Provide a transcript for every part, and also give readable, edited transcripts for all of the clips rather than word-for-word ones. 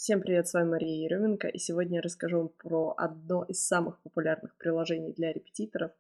Всем привет, с вами Мария Еременко, и сегодня я расскажу вам про одно из самых популярных приложений для репетиторов.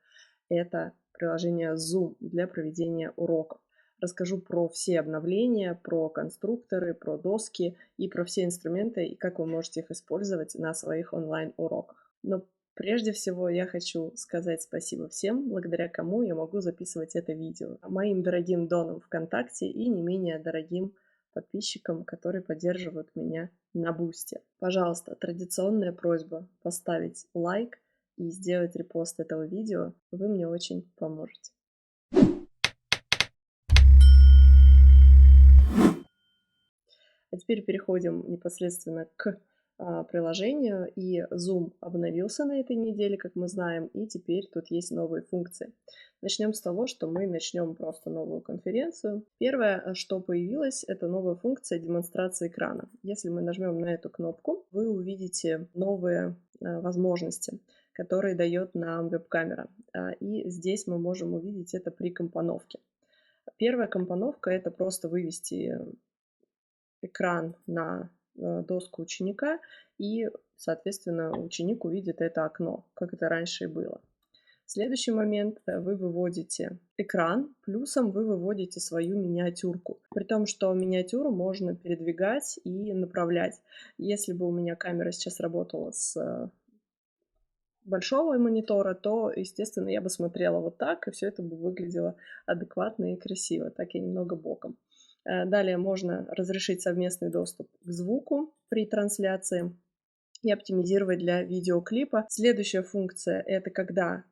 Это приложение Zoom для проведения уроков. Расскажу про все обновления, про конструкторы, про доски и про все инструменты, и как вы можете их использовать на своих онлайн-уроках. Но прежде всего я хочу сказать спасибо всем, благодаря кому я могу записывать это видео. Моим дорогим донам ВКонтакте и не менее дорогим подписчикам, которые поддерживают меня на Бусти. Пожалуйста, традиционная просьба поставить лайк и сделать репост этого видео. Вы мне очень поможете. А теперь переходим непосредственно к приложению. И Zoom обновился на этой неделе, как мы знаем, и теперь тут есть новые функции. Начнем с того, что мы начнем просто новую конференцию. Первое, что появилось, это новая функция демонстрации экрана. Если мы нажмем на эту кнопку, вы увидите новые возможности, которые дает нам веб-камера. И здесь мы можем увидеть это при компоновке. Первая компоновка – это просто вывести экран на доску ученика, и, соответственно, ученик увидит это окно, как это раньше и было. Следующий момент, вы выводите экран, плюсом вы выводите свою миниатюрку. При том, что миниатюру можно передвигать и направлять. Если бы у меня камера сейчас работала с большого монитора, то, естественно, я бы смотрела вот так, и все это бы выглядело адекватно и красиво. Так я немного боком. Далее можно разрешить совместный доступ к звуку при трансляции и оптимизировать для видеоклипа. Следующая функция – это когда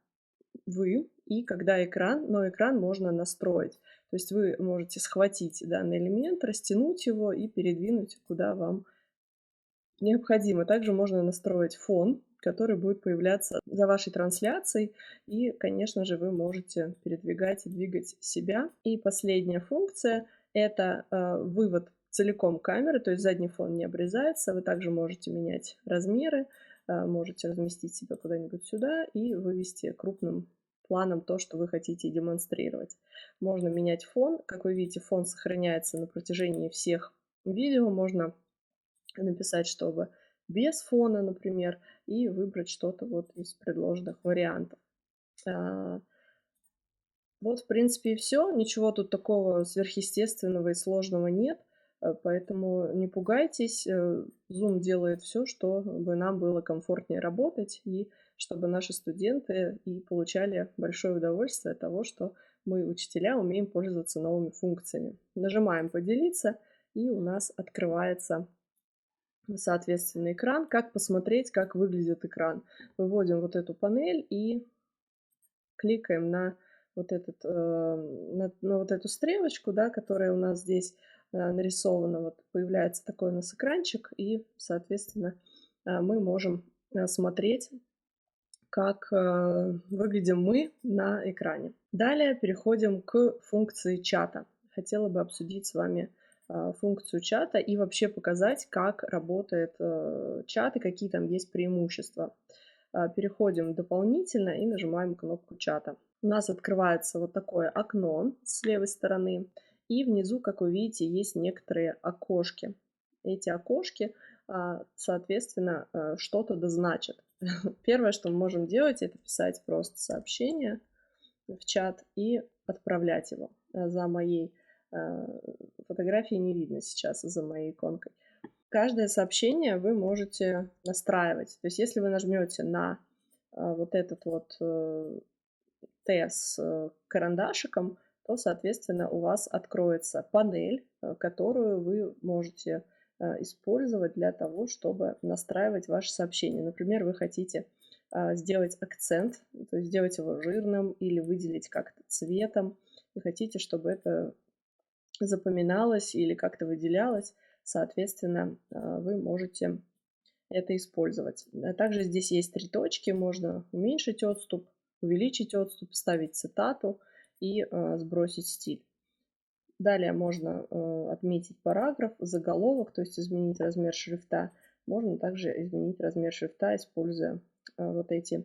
вы и когда экран, но экран можно настроить. То есть вы можете схватить данный элемент, растянуть его и передвинуть куда вам необходимо. Также можно настроить фон, который будет появляться за вашей трансляцией. И, конечно же, вы можете передвигать и двигать себя. И последняя функция – это вывод целиком камеры, то есть задний фон не обрезается. Вы также можете менять размеры, можете разместить себя куда-нибудь сюда и вывести крупным планом то, что вы хотите демонстрировать. Можно менять фон. Как вы видите, фон сохраняется на протяжении всех видео. Можно написать, чтобы без фона, например, и выбрать что-то вот из предложенных вариантов. Вот, в принципе, и все. Ничего тут такого сверхъестественного и сложного нет, поэтому не пугайтесь. Zoom делает все, чтобы нам было комфортнее работать и чтобы наши студенты и получали большое удовольствие от того, что мы, учителя, умеем пользоваться новыми функциями. Нажимаем «Поделиться», и у нас открывается соответственно экран. Как посмотреть, как выглядит экран? Выводим вот эту панель и кликаем на вот, на вот эту стрелочку, да, которая у нас здесь нарисована. Вот появляется такой у нас экранчик, и, соответственно, мы можем смотреть, как выглядим мы на экране. Далее переходим к функции чата. Хотела бы обсудить с вами функцию чата и вообще показать, как работает чат и какие там есть преимущества. Переходим дополнительно и нажимаем кнопку чата. У нас открывается вот такое окно с левой стороны, и внизу, как вы видите, есть некоторые окошки. Эти окошки, соответственно, что-то дозначат. Первое, что мы можем делать, это писать просто сообщение в чат и отправлять его. За моей фотографией не видно сейчас, за моей иконкой. Каждое сообщение вы можете настраивать. То есть если вы нажмете на вот этот вот Т с карандашиком, то, соответственно, у вас откроется панель, которую вы можете использовать для того, чтобы настраивать ваши сообщения. Например, вы хотите сделать акцент, то есть сделать его жирным или выделить как-то цветом. Вы хотите, чтобы это запоминалось или как-то выделялось. Соответственно, вы можете это использовать. Также здесь есть 3 точки. Можно уменьшить отступ, увеличить отступ, вставить цитату и сбросить стиль. Далее можно отметить параграф, заголовок, то есть изменить размер шрифта. Можно также изменить размер шрифта, используя вот эти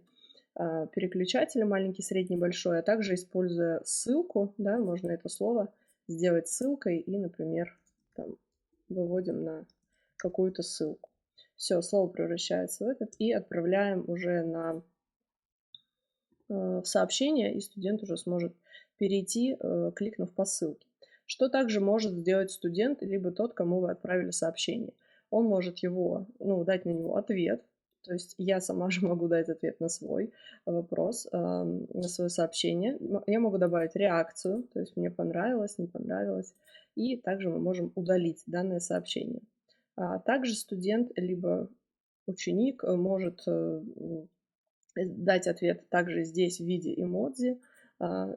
переключатели маленький, средний, большой, а также используя ссылку, да, можно это слово сделать ссылкой и, например, там, выводим на какую-то ссылку. Все, слово превращается в этот, и отправляем уже в сообщение, и студент уже сможет перейти, кликнув по ссылке. Что также может сделать студент, либо тот, кому вы отправили сообщение? Он может дать на него ответ, то есть я сама же могу дать ответ на свой вопрос, на свое сообщение. Я могу добавить реакцию, то есть мне понравилось, не понравилось, и также мы можем удалить данное сообщение. Также студент либо ученик может дать ответ также здесь в виде эмодзи,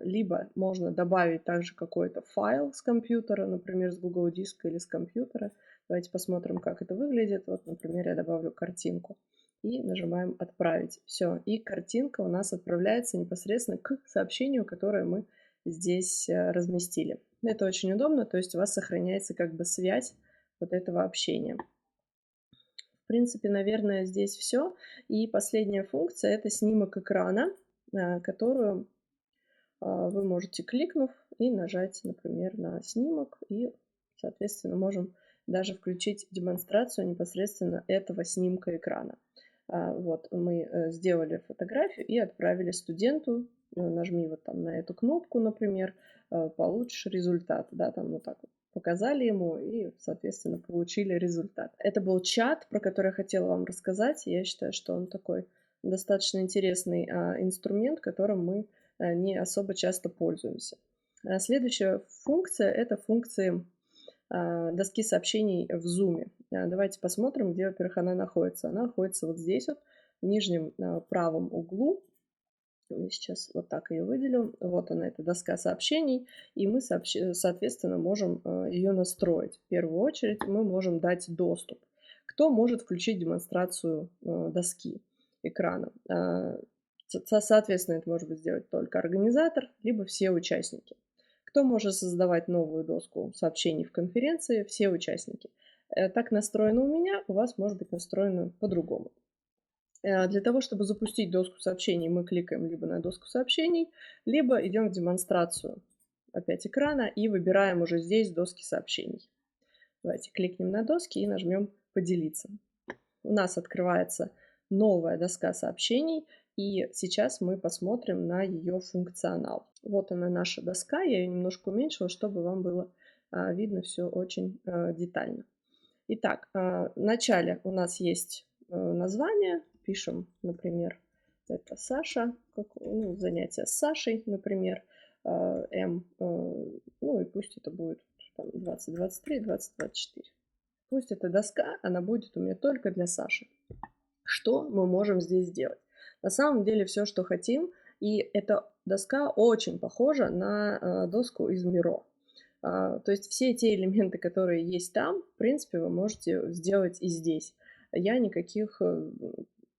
либо можно добавить также какой-то файл с компьютера, например, с Google диска или с компьютера. Давайте посмотрим, как это выглядит. Вот, например, я добавлю картинку и нажимаем «Отправить». Все, и картинка у нас отправляется непосредственно к сообщению, которое мы здесь разместили. Это очень удобно, то есть у вас сохраняется как бы связь вот этого общения. В принципе, наверное, здесь все. И последняя функция – это снимок экрана, которую вы можете, кликнув, и нажать, например, на снимок, и, соответственно, можем даже включить демонстрацию непосредственно этого снимка экрана. Вот мы сделали фотографию и отправили студенту. Нажми вот там на эту кнопку, например, получишь результат. Да, там вот так вот показали ему и, соответственно, получили результат. Это был чат, про который я хотела вам рассказать. Я считаю, что он такой достаточно интересный инструмент, которым мы не особо часто пользуемся. Следующая функция – это функции доски сообщений в Zoom. Давайте посмотрим, где, во-первых, она находится. Она находится вот здесь вот, в нижнем правом углу. Я сейчас вот так ее выделю. Вот она, эта доска сообщений. И мы, соответственно, можем ее настроить. В первую очередь мы можем дать доступ. Кто может включить демонстрацию доски экрана? Соответственно, это может быть сделать только организатор, либо все участники. Кто может создавать новую доску сообщений в конференции? Все участники. Так настроено у меня, у вас может быть настроено по-другому. Для того, чтобы запустить доску сообщений, мы кликаем либо на доску сообщений, либо идем в демонстрацию опять экрана и выбираем уже здесь доски сообщений. Давайте кликнем на доски и нажмем «Поделиться». У нас открывается новая доска сообщений, и сейчас мы посмотрим на ее функционал. Вот она, наша доска. Я ее немножко уменьшила, чтобы вам было видно все очень детально. Итак, в начале у нас есть название. Пишем, например, это Саша, занятие с Сашей, например, М, и пусть это будет 2023, 2024. Пусть эта доска, она будет у меня только для Саши. Что мы можем здесь сделать? На самом деле все, что хотим, и эта доска очень похожа на доску из Miro. То есть все те элементы, которые есть там, в принципе, вы можете сделать и здесь. Я никаких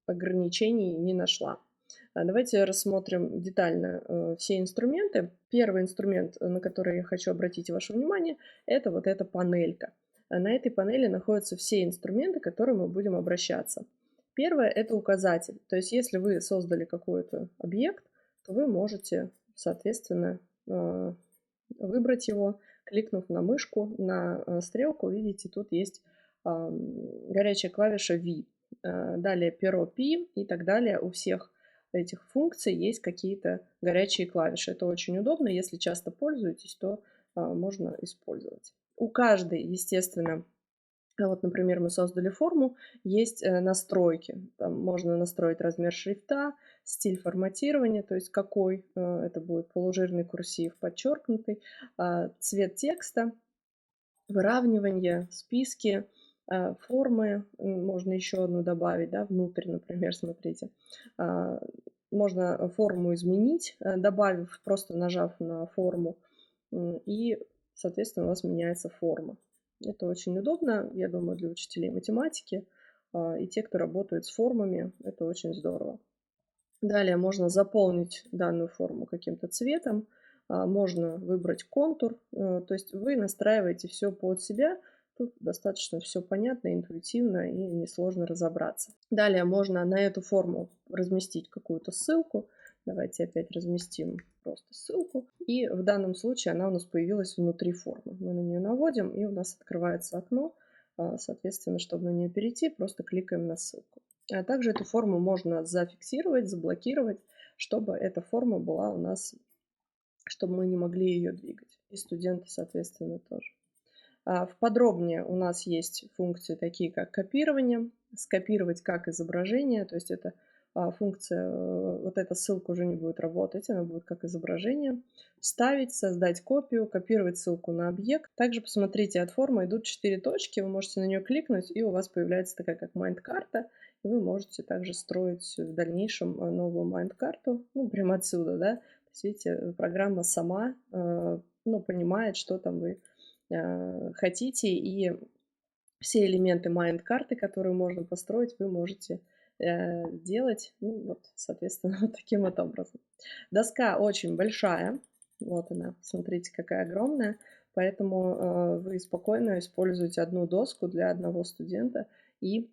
ограничений не нашла. Давайте рассмотрим детально все инструменты. Первый инструмент, на который я хочу обратить ваше внимание, это вот эта панелька. На этой панели находятся все инструменты, к которым мы будем обращаться. Первое – это указатель. То есть если вы создали какой-то объект, то вы можете, соответственно, выбрать его, кликнув на мышку, на стрелку. Видите, тут есть горячая клавиша V. Далее перо P и так далее. У всех этих функций есть какие-то горячие клавиши. Это очень удобно. Если часто пользуетесь, то можно использовать. У каждой, естественно, вот, например, мы создали форму, есть настройки. Там можно настроить размер шрифта, стиль форматирования, то есть какой это будет полужирный, курсив, подчеркнутый, цвет текста, выравнивание, списки, формы. Можно еще одну добавить, да, внутрь, например, смотрите. Можно форму изменить, добавив, просто нажав на форму, и, соответственно, у вас меняется форма. Это очень удобно, я думаю, для учителей математики и те, кто работает с формами. Это очень здорово. Далее можно заполнить данную форму каким-то цветом, можно выбрать контур. То есть вы настраиваете все под себя. Тут достаточно все понятно, интуитивно и несложно разобраться. Далее можно на эту форму разместить какую-то ссылку. Давайте опять разместим просто ссылку. И в данном случае она у нас появилась внутри формы. Мы на нее наводим, и у нас открывается окно, Соответственно, чтобы на нее перейти, просто кликаем на ссылку. А также эту форму можно зафиксировать, заблокировать, чтобы эта форма была у нас, чтобы мы не могли ее двигать. И студенты, соответственно, тоже. Подробнее у нас есть функции такие, как копирование, скопировать как изображение, то есть это функция, вот эта ссылка уже не будет работать, она будет как изображение. Вставить, создать копию, копировать ссылку на объект. Также посмотрите, от формы идут 4 точки, вы можете на нее кликнуть, и у вас появляется такая как майнд-карта, и вы можете также строить в дальнейшем новую майнд-карту, ну, прямо отсюда, да. То есть, видите, программа сама, ну, понимает, что там вы хотите, и все элементы майнд-карты, которые можно построить, вы можете делать, ну, вот, соответственно, вот таким вот образом. Доска очень большая, вот она, смотрите, какая огромная, поэтому вы спокойно используете одну доску для одного студента и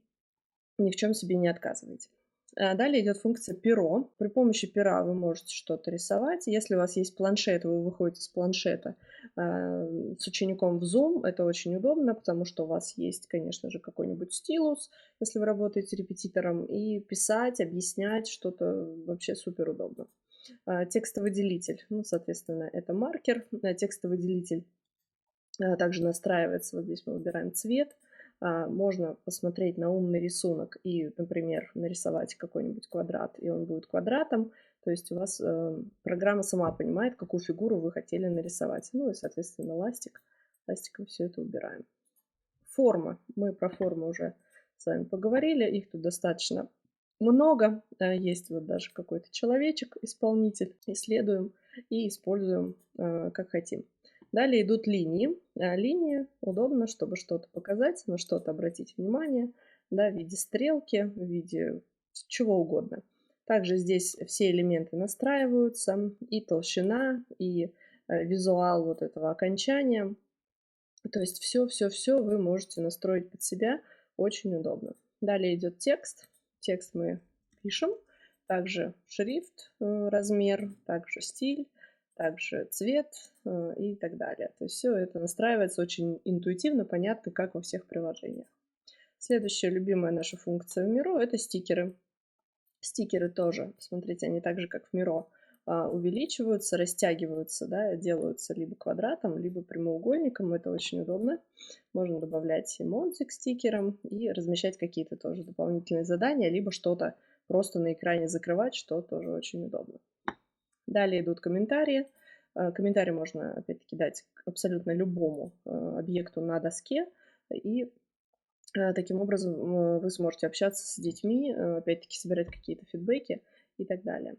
ни в чем себе не отказываете. Далее идет функция перо. При помощи пера вы можете что-то рисовать. Если у вас есть планшет, вы выходите с планшета с учеником в Zoom. Это очень удобно, потому что у вас есть, конечно же, какой-нибудь стилус, если вы работаете репетитором, и писать, объяснять что-то вообще супер удобно. Текстовыделитель, ну, соответственно, это маркер. Текстовыделитель также настраивается. Вот здесь мы выбираем цвет. Можно посмотреть на умный рисунок и, например, нарисовать какой-нибудь квадрат, и он будет квадратом. То есть у вас программа сама понимает, какую фигуру вы хотели нарисовать. Ну и, соответственно, ластик. Ластиком все это убираем. Форма. Мы про форму уже с вами поговорили. Их тут достаточно много. Есть вот даже какой-то человечек, исполнитель. Исследуем и используем как хотим. Далее идут линии. Линии удобно, чтобы что-то показать, на что-то обратить внимание, да, в виде стрелки, в виде чего угодно. Также здесь все элементы настраиваются, и толщина, и визуал вот этого окончания. То есть все вы можете настроить под себя, очень удобно. Далее идет текст. Текст мы пишем, также шрифт, размер, также стиль, также цвет и так далее. То есть все это настраивается очень интуитивно, понятно, как во всех приложениях. Следующая любимая наша функция в Miro – это стикеры. Стикеры тоже, смотрите, они так же, как в Miro, увеличиваются, растягиваются, да, делаются либо квадратом, либо прямоугольником. Это очень удобно. Можно добавлять эмодзи к стикерам и размещать какие-то тоже дополнительные задания, либо что-то просто на экране закрывать, что тоже очень удобно. Далее идут комментарии. Комментарий можно, опять-таки, дать абсолютно любому объекту на доске, и таким образом вы сможете общаться с детьми, опять-таки собирать какие-то фидбэки и так далее.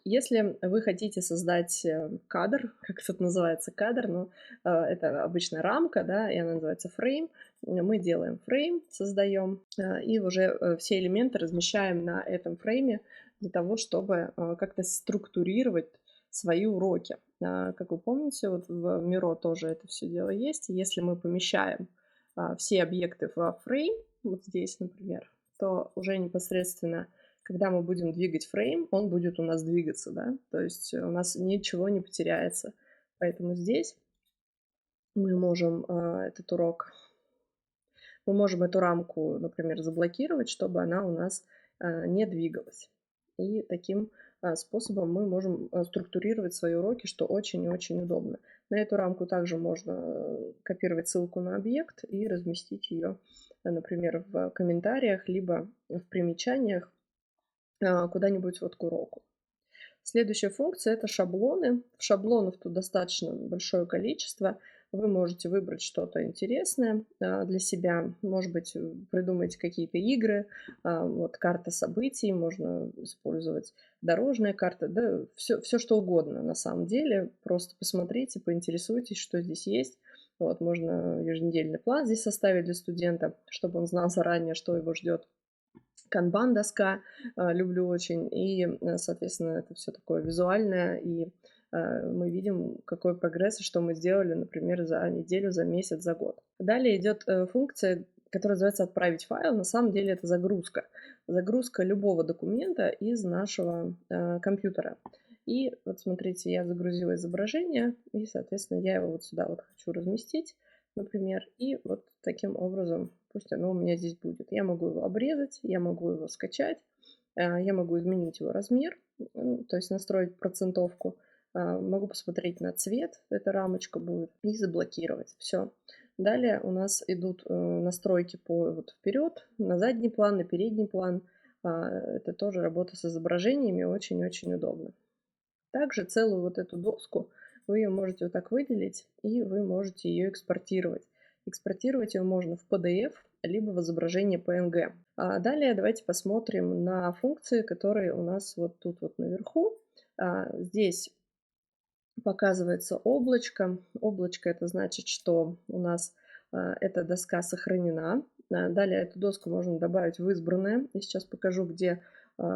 Если вы хотите создать кадр, как это называется кадр, но это обычно рамка, да, и она называется фрейм, мы делаем фрейм, создаем, и уже все элементы размещаем на этом фрейме для того, чтобы как-то структурировать свои уроки. Как вы помните, вот в Miro тоже это все дело есть. Если мы помещаем все объекты во фрейм, вот здесь, например, то уже непосредственно, когда мы будем двигать фрейм, он будет у нас двигаться, да, то есть у нас ничего не потеряется. Поэтому здесь мы можем этот урок, мы можем эту рамку, например, заблокировать, чтобы она у нас не двигалась. И таким способом мы можем структурировать свои уроки, что очень и очень удобно. На эту рамку также можно копировать ссылку на объект и разместить ее, например, в комментариях, либо в примечаниях куда-нибудь вот к уроку. Следующая функция – это шаблоны. Шаблонов тут достаточно большое количество. Вы можете выбрать что-то интересное для себя. Может быть, придумать какие-то игры. Вот карта событий, можно использовать дорожная карта. Да, все что угодно на самом деле. Просто посмотрите, поинтересуйтесь, что здесь есть. Вот, можно еженедельный план здесь составить для студента, чтобы он знал заранее, что его ждет. Канбан-доска люблю очень. И, соответственно, это все такое визуальное. И мы видим, какой прогресс и что мы сделали, например, за неделю, за месяц, за год. Далее идет функция, которая называется «Отправить файл». На самом деле это загрузка. Загрузка любого документа из нашего компьютера. И вот смотрите, я загрузила изображение, и, соответственно, я его вот сюда вот хочу разместить. например, и вот таким образом пусть оно у меня здесь будет. Я могу его обрезать, я могу его скачать, я могу изменить его размер, то есть настроить процентовку. Могу посмотреть на цвет, эта рамочка будет, и заблокировать. Все. Далее у нас идут настройки по вот вперед, на задний план, на передний план. Это тоже работа с изображениями, очень-очень удобно. Также целую вот эту доску вы ее можете вот так выделить, и вы можете ее экспортировать. Экспортировать ее можно в PDF, либо в изображение PNG. А далее давайте посмотрим на функции, которые у нас вот тут вот наверху. Здесь показывается облачко. Облачко — это значит, что у нас эта доска сохранена. Далее эту доску можно добавить в избранное. Я сейчас покажу, где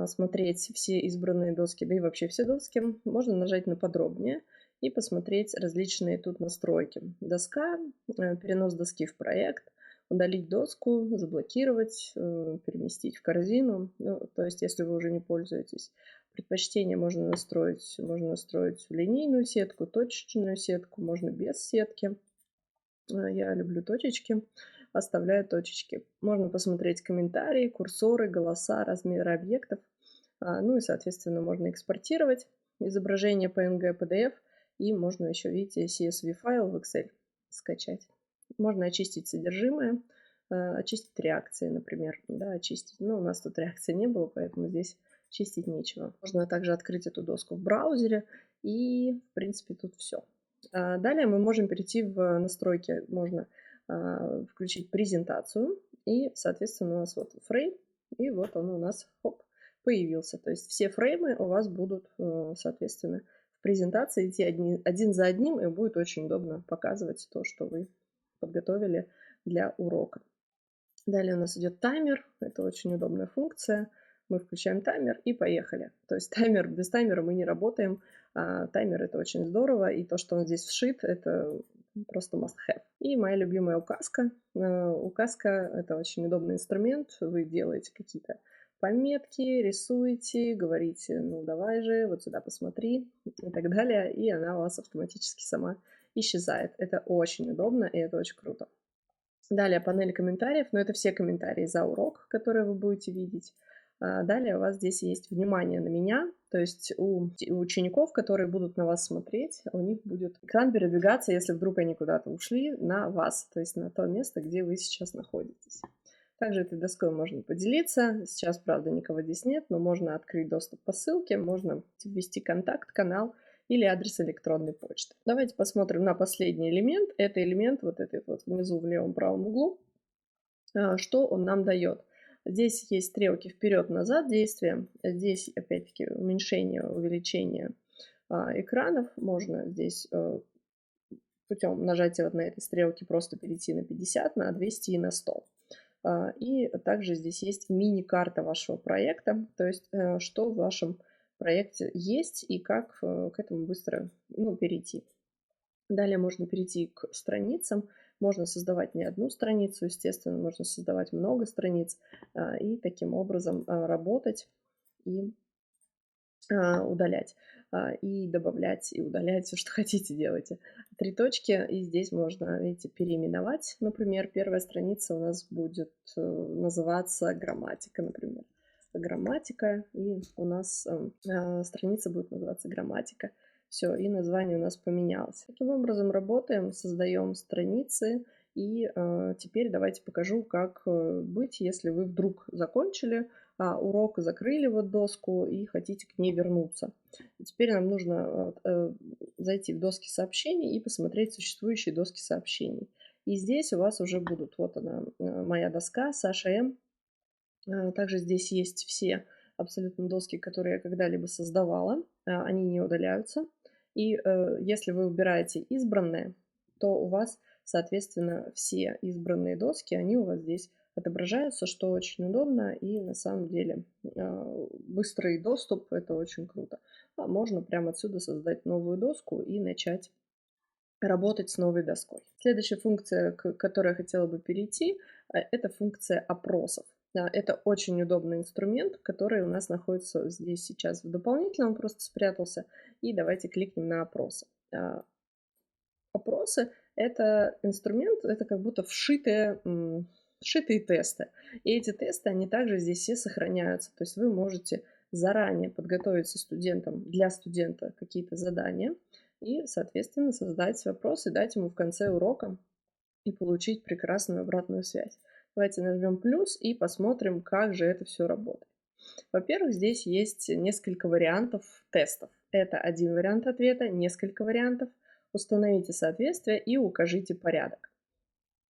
смотреть все избранные доски, да и вообще все доски. Можно нажать на подробнее и посмотреть различные тут настройки. Доска, перенос доски в проект, удалить доску, заблокировать, переместить в корзину. Ну, то есть, если вы уже не пользуетесь. Предпочтение можно настроить линейную сетку, точечную сетку, можно без сетки. Я люблю точечки, оставляю точечки. Можно посмотреть комментарии, курсоры, голоса, размеры объектов. Ну и, соответственно, можно экспортировать изображение PNG, PDF, и можно еще, видите, CSV файл в Excel скачать. Можно очистить содержимое, очистить реакции, например. Да, очистить. Но у нас тут реакции не было, поэтому здесь чистить нечего. Можно также открыть эту доску в браузере, и, в принципе, тут все. Далее мы можем перейти в настройки, можно включить презентацию, и, соответственно, у нас вот фрейм, и вот он у нас, хоп, появился. То есть все фреймы у вас будут, соответственно, в презентации идти один за одним, и будет очень удобно показывать то, что вы подготовили для урока. Далее у нас идет таймер. Это очень удобная функция. Мы включаем таймер и поехали. То есть таймер, без таймера мы не работаем. Таймер — это очень здорово. И то, что он здесь вшит, это просто must have. И моя любимая указка. Указка — это очень удобный инструмент. Вы делаете какие-то пометки, рисуете, говорите: ну давай же, вот сюда посмотри, и так далее. И она у вас автоматически сама исчезает. Это очень удобно, и это очень круто. Далее панель комментариев, но это все комментарии за урок, которые вы будете видеть. Далее у вас здесь есть внимание на меня, то есть у учеников, которые будут на вас смотреть, у них будет экран передвигаться, если вдруг они куда-то ушли, на вас, то есть на то место, где вы сейчас находитесь. Также этой доской можно поделиться. Сейчас, правда, никого здесь нет, но можно открыть доступ по ссылке, можно ввести контакт, канал или адрес электронной почты. Давайте посмотрим на последний элемент. Это элемент вот этот вот внизу в левом правом углу. Что он нам дает? Здесь есть стрелки вперед-назад действия. Здесь, опять-таки, уменьшение, увеличение экранов. Можно здесь путем нажатия вот на этой стрелке просто перейти на 50, на 200 и на 100. И также здесь есть мини-карта вашего проекта, то есть что в вашем проекте есть и как к этому быстро перейти. Далее можно перейти к страницам. Можно создавать не одну страницу, естественно, можно создавать много страниц и таким образом работать и удалять, и добавлять, и удалять, все, что хотите, делайте. 3 точки, и здесь можно, видите, переименовать. Например, первая страница у нас будет называться грамматика, например. Грамматика, и у нас страница будет называться грамматика. Все, и название у нас поменялось. Таким образом работаем, создаем страницы. И теперь давайте покажу, как быть, если вы вдруг закончили урок, закрыли вот доску и хотите к ней вернуться. И теперь нам нужно зайти в доски сообщений и посмотреть существующие доски сообщений. И здесь у вас уже будут, вот она, моя доска, Саша М. Также здесь есть все абсолютно доски, которые я когда-либо создавала. Они не удаляются. И если вы выбираете избранные, то у вас, соответственно, все избранные доски, они у вас здесь отображаются, что очень удобно, и на самом деле быстрый доступ — это очень круто. Можно прямо отсюда создать новую доску и начать работать с новой доской. Следующая функция, к которой я хотела бы перейти, это функция опросов. Это очень удобный инструмент, который у нас находится здесь сейчас в дополнительном, он просто спрятался. И давайте кликнем на опросы. Опросы Это инструмент, это как будто вшитые тесты. И эти тесты, они также здесь все сохраняются. То есть вы можете заранее подготовить для студента какие-то задания и, соответственно, создать вопрос и дать ему в конце урока и получить прекрасную обратную связь. Давайте нажмем плюс и посмотрим, как же это все работает. Во-первых, здесь есть несколько вариантов тестов. Это один вариант ответа, несколько вариантов. Установите соответствие и укажите порядок.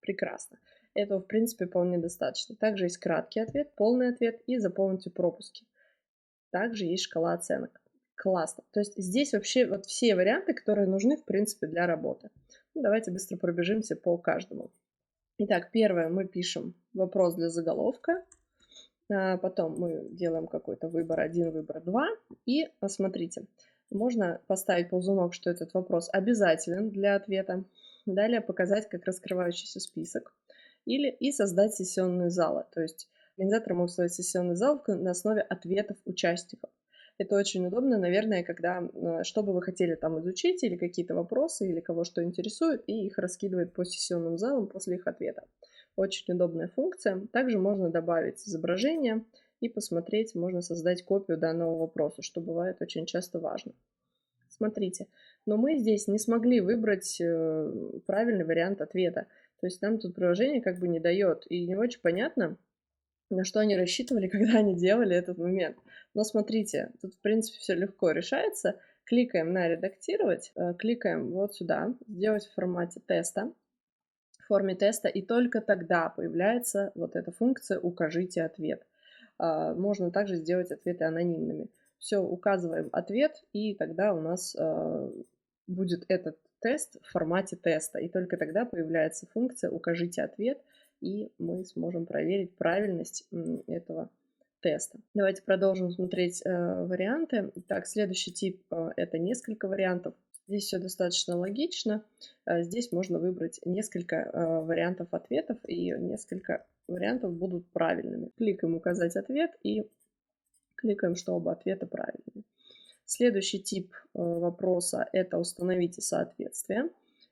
Прекрасно. Этого, в принципе, вполне достаточно. Также есть краткий ответ, полный ответ и заполните пропуски. Также есть шкала оценок. Классно. То есть здесь вообще вот все варианты, которые нужны, в принципе, для работы. Ну, давайте быстро пробежимся по каждому. Итак, первое, мы пишем вопрос для заголовка. Потом мы делаем какой-то выбор 1, выбор 2. И смотрите, можно поставить ползунок, что этот вопрос обязателен для ответа. Далее показать как раскрывающийся список. И создать сессионные залы. То есть организаторы могут создать сессионный зал на основе ответов участников. Это очень удобно, наверное, когда что бы вы хотели там изучить, или какие-то вопросы, или кого что интересует, и их раскидывает по сессионным залам после их ответа. Очень удобная функция. Также можно добавить изображение и посмотреть, можно создать копию данного вопроса, что бывает очень часто важно. Смотрите, но мы здесь не смогли выбрать правильный вариант ответа. То есть нам тут приложение как бы не дает. И не очень понятно, на что они рассчитывали, когда они делали этот момент. Но смотрите, тут в принципе все легко решается. Кликаем на «Редактировать», кликаем вот сюда, «Сделать в формате теста», в форме теста, и только тогда появляется вот эта функция «Укажите ответ». Можно также сделать ответы анонимными. Все, указываем ответ, и тогда у нас будет этот тест в формате теста. И только тогда появляется функция «Укажите ответ», и мы сможем проверить правильность этого теста. Давайте продолжим смотреть варианты. Так, следующий тип это несколько вариантов. Здесь все достаточно логично. Здесь можно выбрать несколько вариантов ответов, и несколько вариантов будут правильными. Кликаем «Указать ответ» и кликаем, что оба ответа правильные. Следующий тип вопроса – это «Установите соответствие».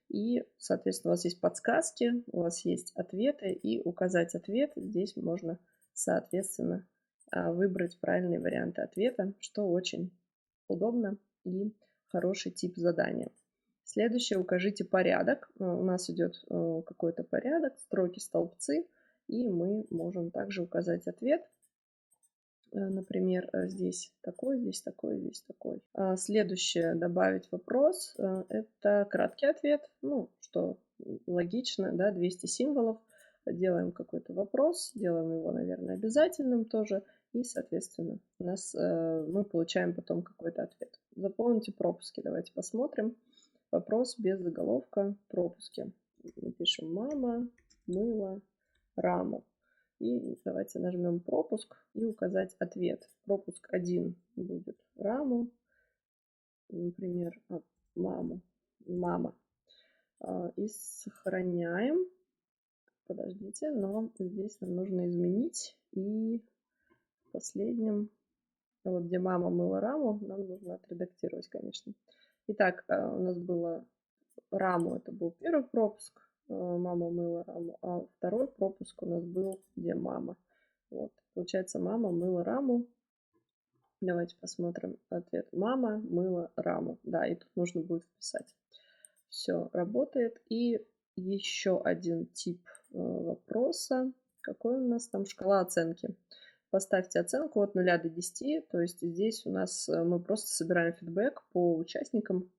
И, соответственно, у вас есть подсказки, у вас есть ответы, и указать ответ. Здесь можно, соответственно, выбрать правильные варианты ответа, что очень удобно и хороший тип задания. Следующее – укажите порядок. У нас идет какой-то порядок, строки, столбцы, и мы можем также указать ответ. Например, здесь такой, здесь такой, здесь такой. Следующее – добавить вопрос. Это краткий ответ, ну, что логично, да, 200 символов. Делаем какой-то вопрос, делаем его, наверное, обязательным тоже. И, соответственно, мы получаем потом какой-то ответ. Заполните пропуски. Давайте посмотрим. Вопрос без заголовка. Пропуски. Напишем «Мама мыла раму». И давайте нажмем пропуск и указать ответ. Пропуск 1 будет раму, например, мама. И сохраняем. Подождите, но здесь нам нужно изменить. И в последнем, вот где мама мыла раму, нам нужно отредактировать, конечно. Итак, у нас было раму, это был первый пропуск. Мама мыла раму, а второй пропуск у нас был, где мама. Вот, получается, мама мыла раму. Давайте посмотрим ответ. Мама мыла раму. Да, и тут нужно будет вписать. Все работает. И еще один тип вопроса. Какой у нас там шкала оценки? Поставьте оценку от 0 до 10. То есть здесь у нас мы просто собираем фидбэк по участникам.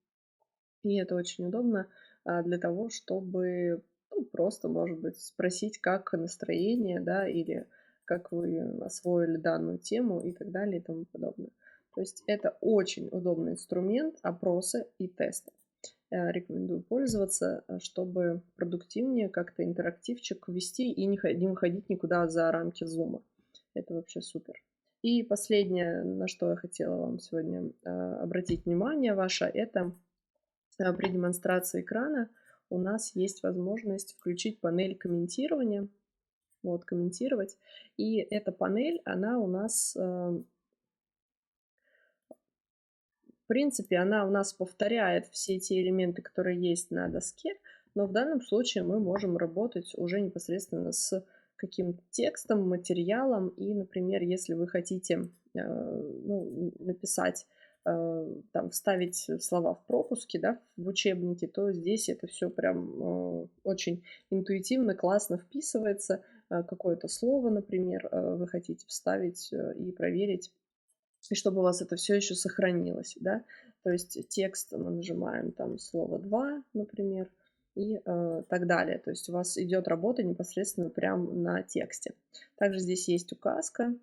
И это очень удобно для того, чтобы просто, может быть, спросить, как настроение, да, или как вы освоили данную тему и так далее и тому подобное. То есть это очень удобный инструмент опроса и теста. Рекомендую пользоваться, чтобы продуктивнее как-то интерактивчик ввести и не выходить никуда за рамки Zoom. Это вообще супер. И последнее, на что я хотела вам сегодня обратить внимание ваше, это при демонстрации экрана у нас есть возможность включить панель комментирования. Вот, комментировать. И эта панель, она у нас, в принципе, она у нас повторяет все те элементы, которые есть на доске, Но в данном случае мы можем работать уже непосредственно с каким-то текстом, материалом. И, например, если вы хотите ну, написать, там, вставить слова в пропуски, да, в учебники, то здесь это все прям очень интуитивно, классно вписывается. Какое-то слово, например, вы хотите вставить и проверить, и чтобы у вас это все еще сохранилось, да. То есть текст мы нажимаем там слово "два", например, и так далее. То есть у вас идет работа непосредственно прям на тексте. Также здесь есть указка,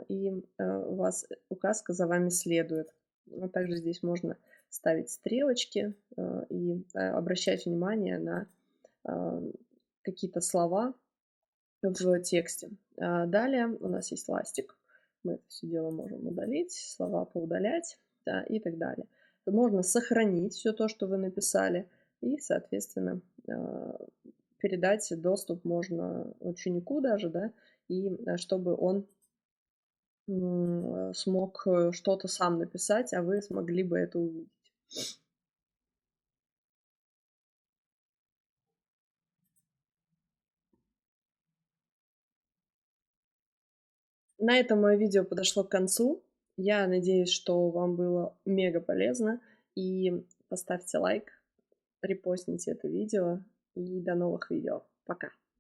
и у вас указка за вами следует. Также здесь можно ставить стрелочки, и обращать внимание на а, какие-то слова в тексте. Далее у нас есть ластик. Мы это все дело можем удалить, слова поудалять, да, и так далее. Можно сохранить все то, что вы написали, и, соответственно, передать доступ можно ученику даже, да, и чтобы он смог что-то сам написать, а вы смогли бы это увидеть. На этом мое видео подошло к концу. Я надеюсь, что вам было мега полезно. И поставьте лайк, репостните это видео. И до новых видео. Пока.